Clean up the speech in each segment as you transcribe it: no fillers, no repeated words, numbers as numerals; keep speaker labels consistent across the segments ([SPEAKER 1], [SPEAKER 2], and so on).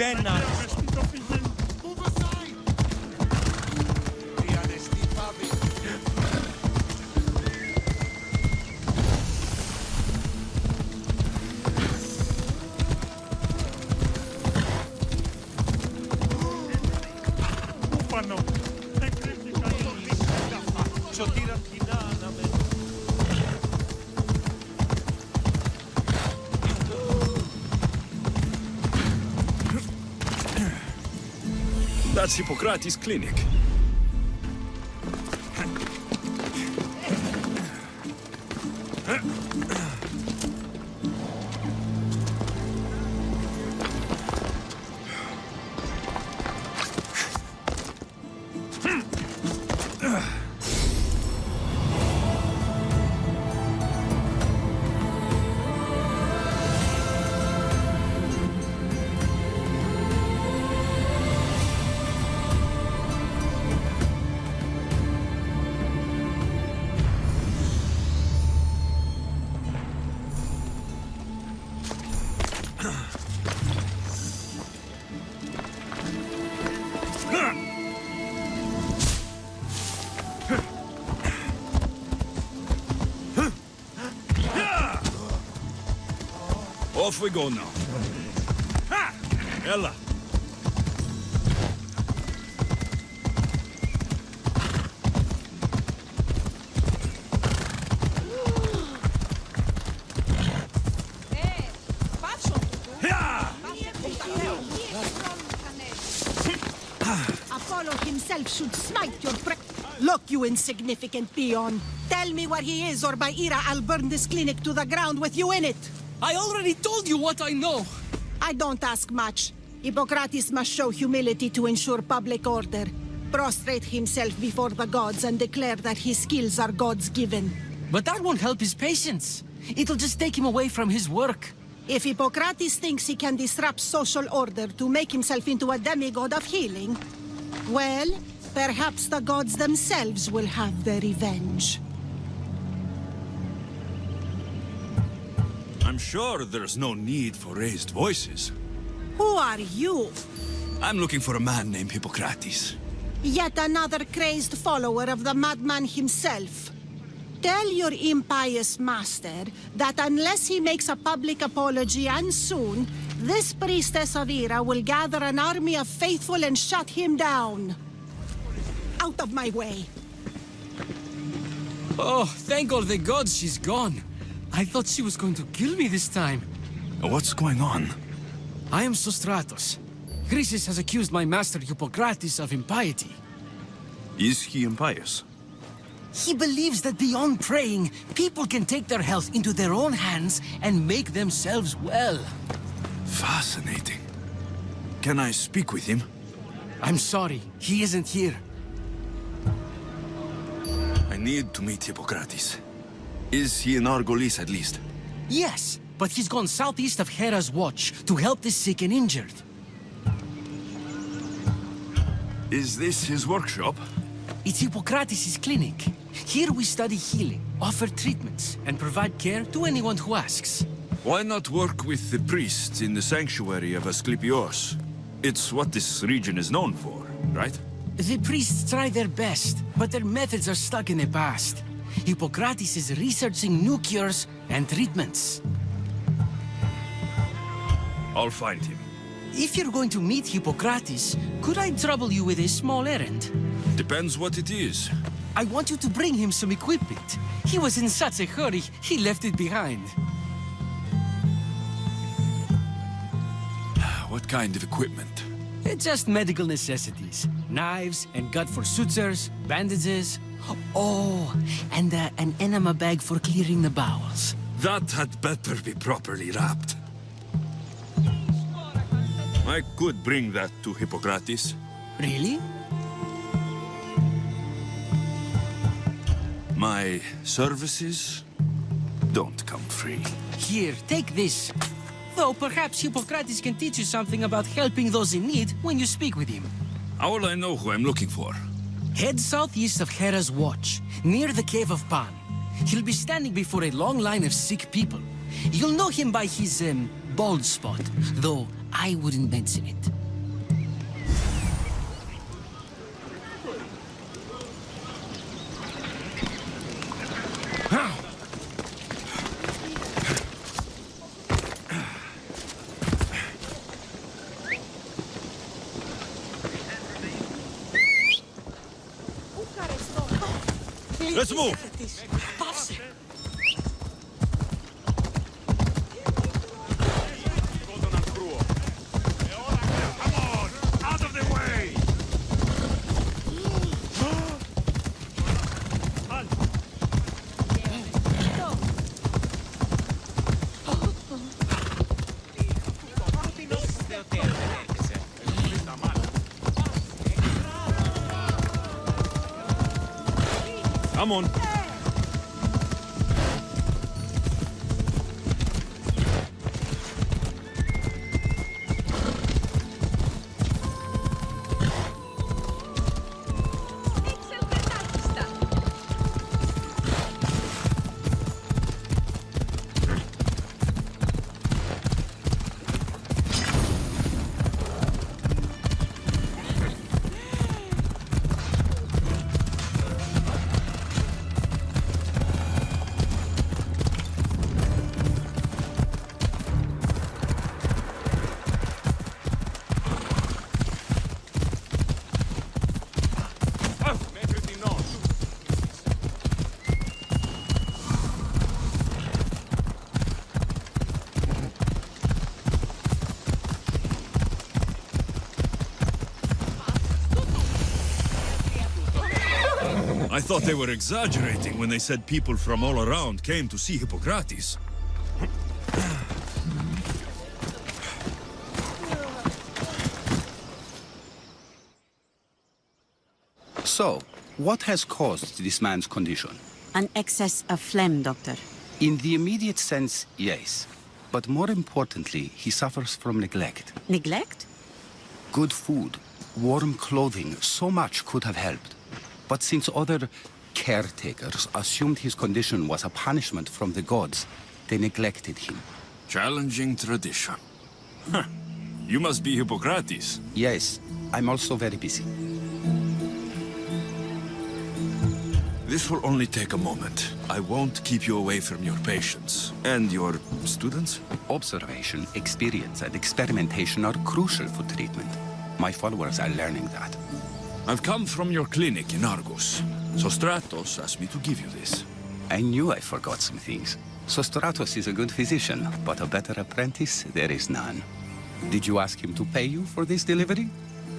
[SPEAKER 1] Venna!
[SPEAKER 2] That's Hippocrates' clinic. Off we go now. Ha! Ella.
[SPEAKER 3] Apollo himself should smite your Look, you insignificant peon. Tell me where he is, or by Ira, I'll burn this clinic to the ground with you in it.
[SPEAKER 4] I already told you what I know!
[SPEAKER 3] I don't ask much. Hippocrates must show humility to ensure public order. Prostrate himself before the gods and declare that his skills are gods-given.
[SPEAKER 4] But that won't help his patients. It'll just take him away from his work.
[SPEAKER 3] If Hippocrates thinks he can disrupt social order to make himself into a demigod of healing, well, perhaps the gods themselves will have their revenge.
[SPEAKER 2] I'm sure there's no need for raised voices.
[SPEAKER 3] Who are you?
[SPEAKER 2] I'm looking for a man named Hippocrates.
[SPEAKER 3] Yet another crazed follower of the madman himself. Tell your impious master that unless he makes a public apology, and soon, this priestess of Ira will gather an army of faithful and shut him down. Out of my way.
[SPEAKER 4] Oh, thank all the gods she's gone. I thought she was going to kill me this time.
[SPEAKER 2] What's going on?
[SPEAKER 4] I am Sostratos. Chrysis has accused my master Hippocrates of impiety.
[SPEAKER 2] Is he impious?
[SPEAKER 4] He believes that beyond praying, people can take their health into their own hands and make themselves well.
[SPEAKER 2] Fascinating. Can I speak with him?
[SPEAKER 4] I'm sorry, he isn't here.
[SPEAKER 2] I need to meet Hippocrates. Is he in Argolis at least?
[SPEAKER 4] Yes, but he's gone southeast of Hera's watch to help the sick and injured.
[SPEAKER 2] Is this his workshop?
[SPEAKER 4] It's Hippocrates' clinic. Here we study healing, offer treatments, and provide care to anyone who asks.
[SPEAKER 2] Why not work with the priests in the sanctuary of Asclepios? It's what this region is known for, right?
[SPEAKER 4] The priests try their best, but their methods are stuck in the past. Hippocrates is researching new cures and treatments.
[SPEAKER 2] I'll find him.
[SPEAKER 4] If you're going to meet Hippocrates, could I trouble you with a small errand?
[SPEAKER 2] Depends what it is.
[SPEAKER 4] I want you to bring him some equipment. He was in such a hurry, he left it behind.
[SPEAKER 2] What kind of equipment?
[SPEAKER 4] Just medical necessities. Knives and gut for sutures, bandages. Oh, and an enema bag for clearing the bowels.
[SPEAKER 2] That had better be properly wrapped. I could bring that to Hippocrates.
[SPEAKER 4] Really?
[SPEAKER 2] My services don't come free.
[SPEAKER 4] Here, take this. Though perhaps Hippocrates can teach you something about helping those in need when you speak with him.
[SPEAKER 2] How will I know who I'm looking for?
[SPEAKER 4] Head southeast of Hera's watch, near the Cave of Pan. He'll be standing before a long line of sick people. You'll know him by his, bald spot, though I wouldn't mention it.
[SPEAKER 2] Let's move!
[SPEAKER 1] Come on! Out of the way!
[SPEAKER 2] Come on. I thought they were exaggerating when they said people from all around came to see Hippocrates.
[SPEAKER 5] So, what has caused this man's condition?
[SPEAKER 6] An excess of phlegm, Doctor.
[SPEAKER 5] In the immediate sense, yes. But more importantly, he suffers from neglect.
[SPEAKER 6] Neglect?
[SPEAKER 5] Good food, warm clothing, so much could have helped. But since other caretakers assumed his condition was a punishment from the gods, they neglected him.
[SPEAKER 2] Challenging tradition. Huh. You must be Hippocrates.
[SPEAKER 5] Yes, I'm also very busy.
[SPEAKER 2] This will only take a moment. I won't keep you away from your patients. And your students?
[SPEAKER 5] Observation, experience, and experimentation are crucial for treatment. My followers are learning that.
[SPEAKER 2] I've come from your clinic in Argos. Sostratos asked me to give you this.
[SPEAKER 5] I knew I forgot some things. Sostratos is a good physician, but a better apprentice there is none. Did you ask him to pay you for this delivery?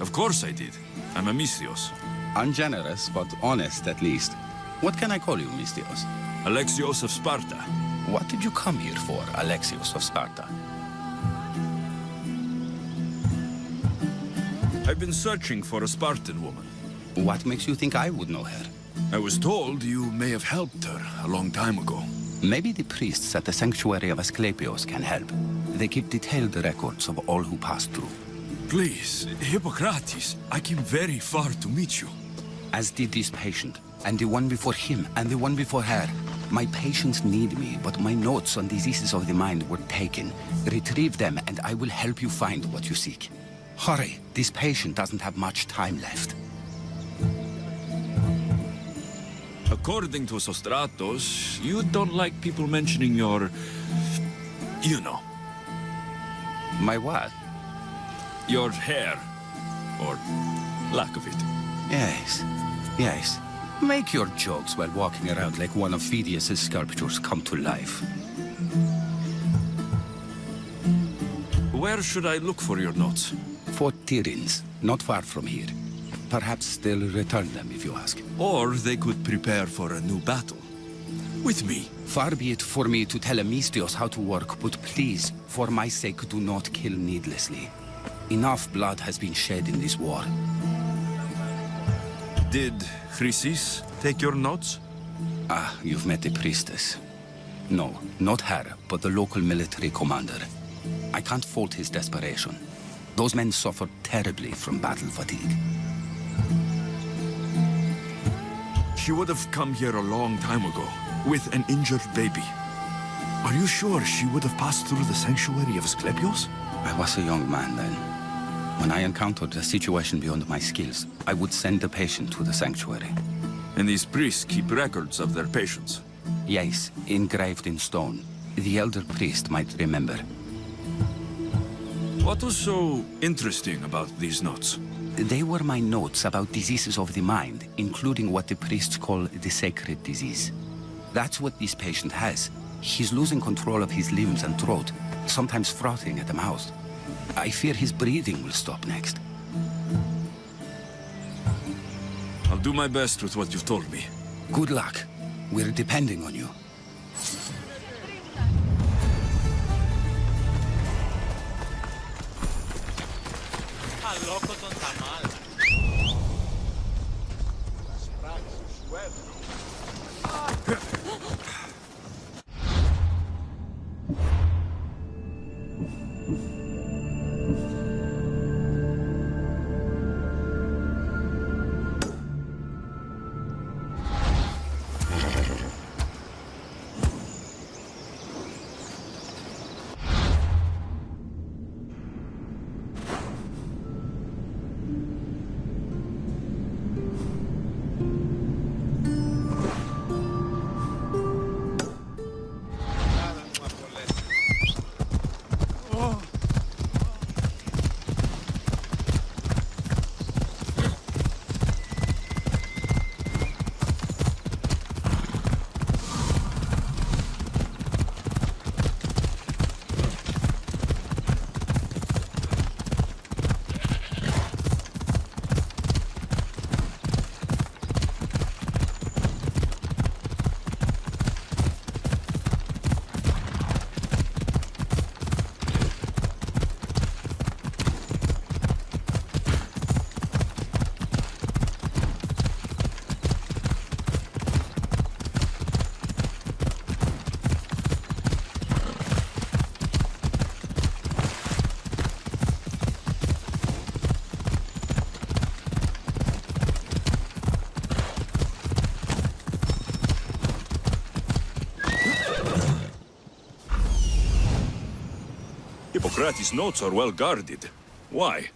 [SPEAKER 2] Of course I did. I'm a Mystios.
[SPEAKER 5] Ungenerous, but honest at least. What can I call you, Mystios?
[SPEAKER 2] Alexios of Sparta.
[SPEAKER 5] What did you come here for, Alexios of Sparta?
[SPEAKER 2] I've been searching for a Spartan woman.
[SPEAKER 5] What makes you think I would know her?
[SPEAKER 2] I was told you may have helped her a long time ago.
[SPEAKER 5] Maybe the priests at the sanctuary of Asclepios can help. They keep detailed records of all who pass through.
[SPEAKER 2] Please, Hippocrates, I came very far to meet you.
[SPEAKER 5] As did this patient, and the one before him, and the one before her. My patients need me, but my notes on diseases of the mind were taken. Retrieve them, and I will help you find what you seek. Hurry, this patient doesn't have much time left.
[SPEAKER 2] According to Sostratos, you don't like people mentioning your... you know.
[SPEAKER 5] My what?
[SPEAKER 2] Your hair. Or lack of it.
[SPEAKER 5] Yes, yes. Make your jokes while walking around like one of Phidias' sculptures come to life.
[SPEAKER 2] Where should I look for your notes?
[SPEAKER 5] For Tyrins, not far from here. Perhaps they'll return them if you ask.
[SPEAKER 2] Or they could prepare for a new battle. With me.
[SPEAKER 5] Far be it for me to tell Amistios how to work, but please, for my sake, do not kill needlessly. Enough blood has been shed in this war.
[SPEAKER 2] Did Chrysis take your notes?
[SPEAKER 5] Ah, you've met the priestess. No, not her, but the local military commander. I can't fault his desperation. Those men suffered terribly from battle fatigue.
[SPEAKER 2] She would have come here a long time ago, with an injured baby. Are you sure she would have passed through the sanctuary of Asclepios?
[SPEAKER 5] I was a young man then. When I encountered a situation beyond my skills, I would send the patient to the sanctuary.
[SPEAKER 2] And these priests keep records of their patients?
[SPEAKER 5] Yes, engraved in stone. The elder priest might remember.
[SPEAKER 2] What was so interesting about these notes?
[SPEAKER 5] They were my notes about diseases of the mind, including what the priests call the sacred disease. That's what this patient has. He's losing control of his limbs and throat, sometimes frothing at the mouth. I fear his breathing will stop next.
[SPEAKER 2] I'll do my best with what you've told me.
[SPEAKER 5] Good luck. We're depending on you.
[SPEAKER 2] Hippocrates' notes are well guarded. Why?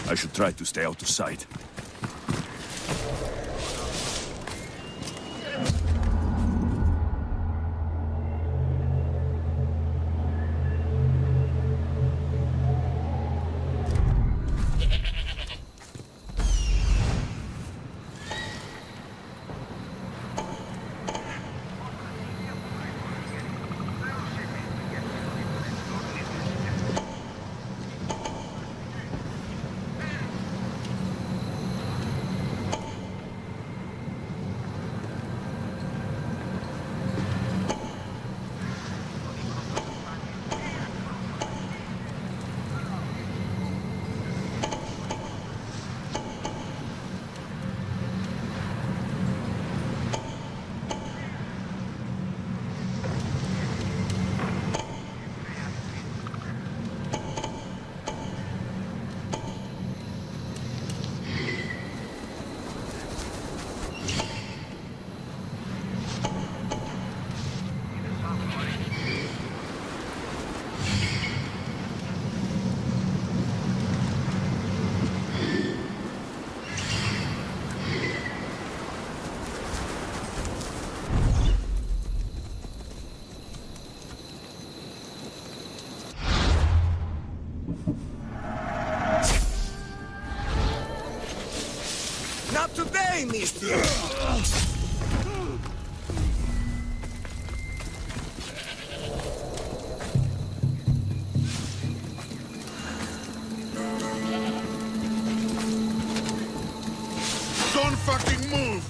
[SPEAKER 2] I should try to stay out of sight.
[SPEAKER 7] Not today, mister!
[SPEAKER 1] Don't fucking move!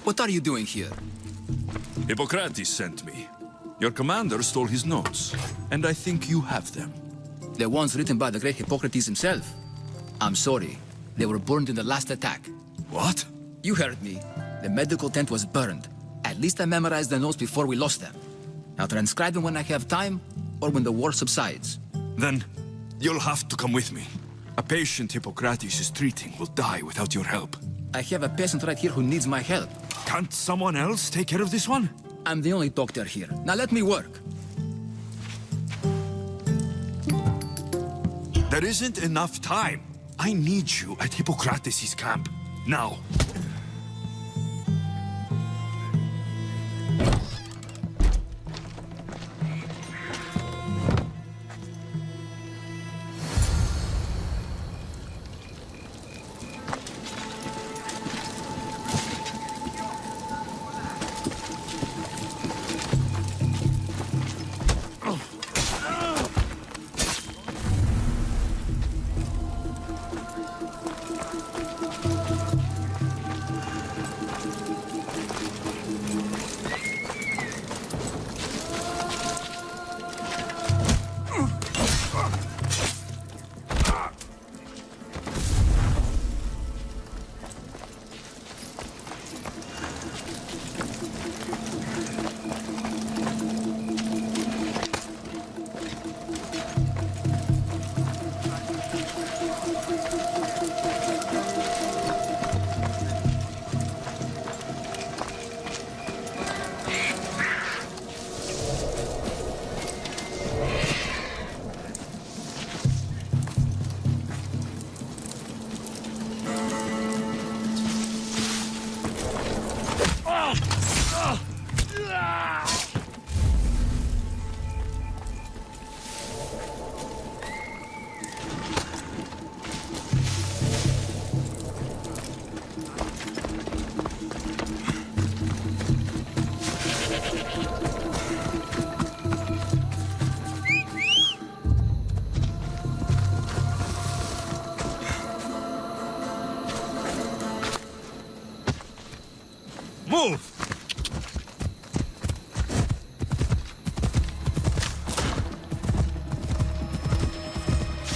[SPEAKER 8] What are you doing here?
[SPEAKER 2] Hippocrates sent me. Your commander stole his notes, and I think you have them.
[SPEAKER 8] The ones written by the great Hippocrates himself. I'm sorry. They were burned in the last attack.
[SPEAKER 2] What?
[SPEAKER 8] You heard me. The medical tent was burned. At least I memorized the notes before we lost them. I'll transcribe them when I have time, or when the war subsides.
[SPEAKER 2] Then, you'll have to come with me. A patient Hippocrates is treating will die without your help.
[SPEAKER 8] I have a patient right here who needs my help.
[SPEAKER 2] Can't someone else take care of this one?
[SPEAKER 8] I'm the only doctor here. Now let me work.
[SPEAKER 2] There isn't enough time. I need you at Hippocrates' camp. Now. Move!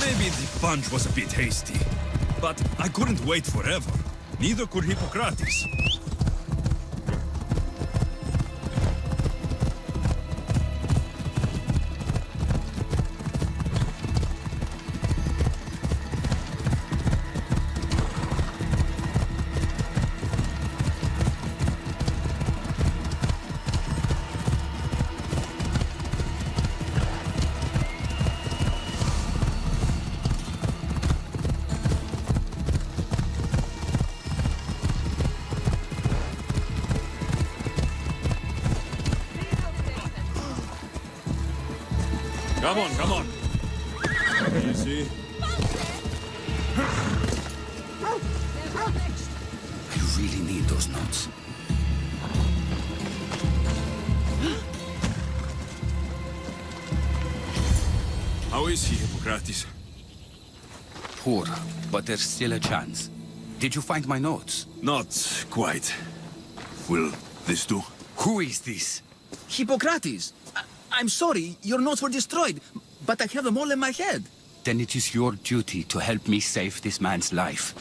[SPEAKER 2] Maybe the punch was a bit hasty, but I couldn't wait forever. Neither could Hippocrates. Come on, come on. Easy.
[SPEAKER 5] I really need those notes.
[SPEAKER 2] How is he, Hippocrates?
[SPEAKER 5] Poor, but there's still a chance. Did you find my notes?
[SPEAKER 2] Not quite. Will this do?
[SPEAKER 5] Who is this?
[SPEAKER 8] Hippocrates! I'm sorry, your notes were destroyed, but I have them all in my head.
[SPEAKER 5] Then it is your duty to help me save this man's life.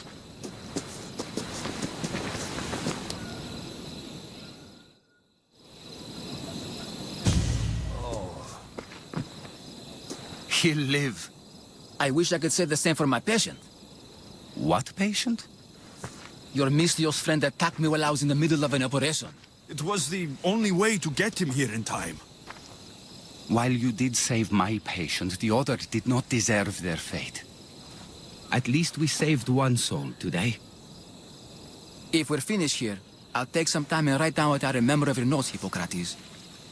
[SPEAKER 5] He'll live.
[SPEAKER 8] I wish I could say the same for my patient.
[SPEAKER 5] What patient?
[SPEAKER 8] Your mysterious friend attacked me while I was in the middle of an operation.
[SPEAKER 2] It was the only way to get him here in time.
[SPEAKER 5] While you did save my patient, the other did not deserve their fate. At least we saved one soul today.
[SPEAKER 8] If we're finished here, I'll take some time and write down what I remember of your notes, Hippocrates.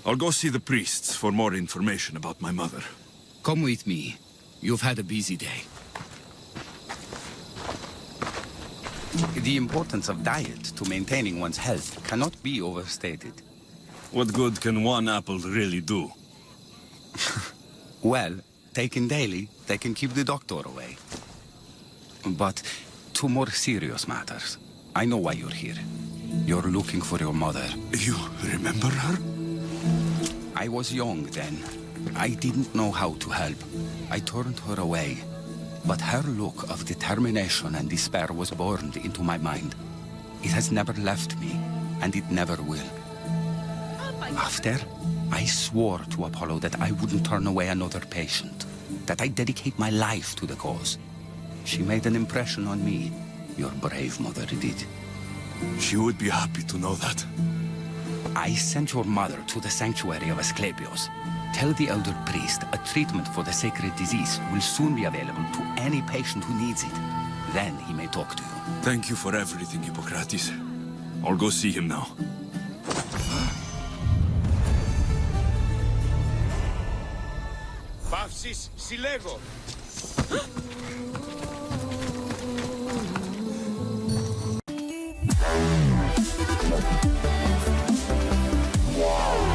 [SPEAKER 2] I'll go see the priests for more information about my mother.
[SPEAKER 5] Come with me. You've had a busy day. The importance of diet to maintaining one's health cannot be overstated.
[SPEAKER 2] What good can one apple really do?
[SPEAKER 5] Well, taken daily, they can keep the doctor away. But to more serious matters, I know why you're here. You're looking for your mother.
[SPEAKER 2] You remember her?
[SPEAKER 5] I was young then. I didn't know how to help. I turned her away. But her look of determination and despair was burned into my mind. It has never left me, and it never will. After, I swore to Apollo that I wouldn't turn away another patient, that I'd dedicate my life to the cause. She made an impression on me. Your brave mother did.
[SPEAKER 2] She would be happy to know that.
[SPEAKER 5] I sent your mother to the sanctuary of Asclepios. Tell the elder priest a treatment for the sacred disease will soon be available to any patient who needs it. Then he may talk to you.
[SPEAKER 2] Thank you for everything, Hippocrates. I'll go see him now.
[SPEAKER 1] Παύσεις, συλλέγω.
[SPEAKER 7] Wow.